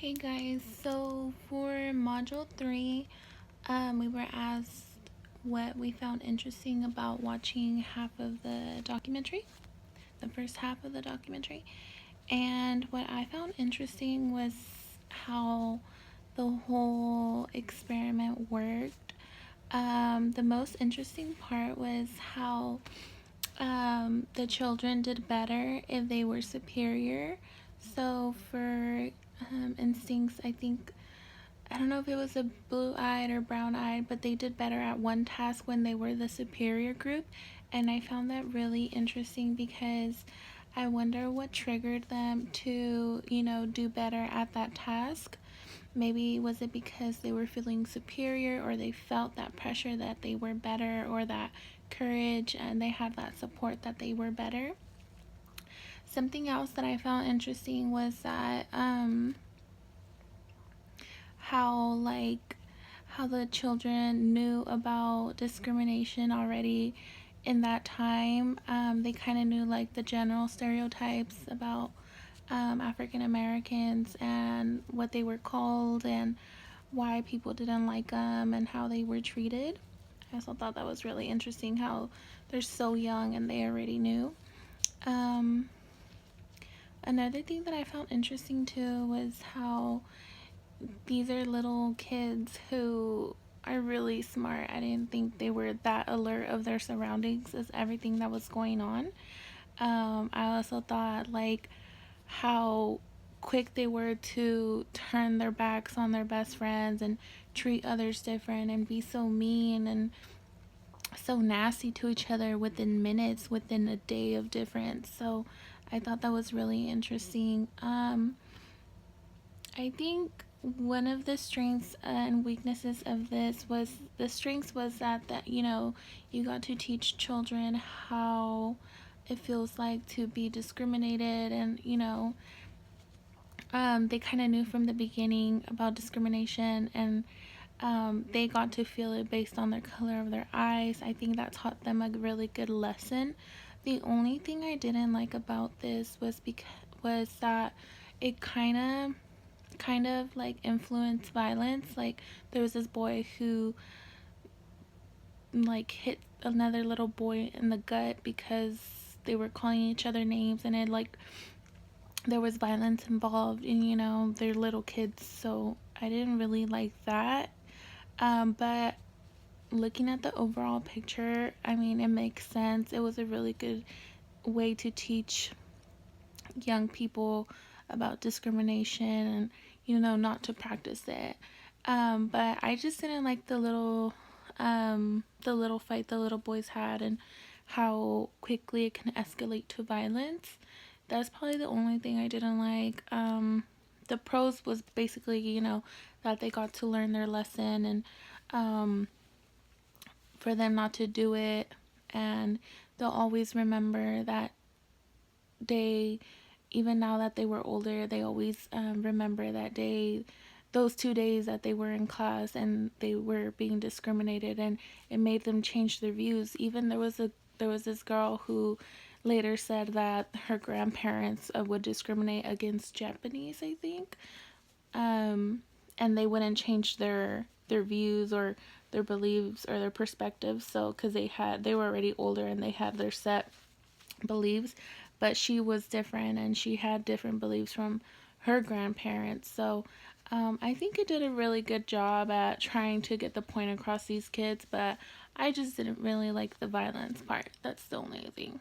Hey guys, so for module 3, we were asked what we found interesting about watching half of the documentary, the first half of the documentary. And what I found interesting was how the whole experiment worked. The most interesting part was how the children did better if they were superior. So for instincts, I don't know if it was a blue-eyed or brown-eyed, but they did better at one task when they were the superior group. And I found that really interesting because I wonder what triggered them to, do better at that task. Maybe was it because they were feeling superior, or they felt that pressure that they were better, or that courage and they had that support that they were better. Something else that I found interesting was that how the children knew about discrimination already in that time. They kind of knew like the general stereotypes about African Americans and what they were called and why people didn't like them and how they were treated. I also thought that was really interesting how they're so young and they already knew. Um, Another thing that I found interesting too was how these are little kids who are really smart. I didn't think they were that alert of their surroundings as everything that was going on. I also thought like how quick they were to turn their backs on their best friends and treat others different and be so mean and so nasty to each other within minutes, within a day of difference. So I thought that was really interesting. I think one of the strengths and weaknesses of this was the strengths was that you got to teach children how it feels like to be discriminated, and they kind of knew from the beginning about discrimination, and they got to feel it based on their color of their eyes. I think that taught them a really good lesson. The only thing I didn't like about this was that it kind of like influenced violence. Like there was this boy who like hit another little boy in the gut because they were calling each other names, and it like there was violence involved, and they're little kids, so I didn't really like that. But looking at the overall picture, I mean, it makes sense. It was a really good way to teach young people about discrimination and not to practice it. But I just didn't like the little fight the little boys had and how quickly it can escalate to violence. That's probably the only thing I didn't like. The pros was basically that they got to learn their lesson, and for them not to do it, and they'll always remember that day. Even now that they were older, they always remember that day, those 2 days that they were in class and they were being discriminated, and it made them change their views. Even there was this girl who later said that her grandparents would discriminate against Japanese, I think, and they wouldn't change their views or their beliefs or their perspectives. So because they were already older and they had their set beliefs, but she was different and she had different beliefs from her grandparents. So I think it did a really good job at trying to get the point across these kids, but I just didn't really like the violence part. That's the only thing.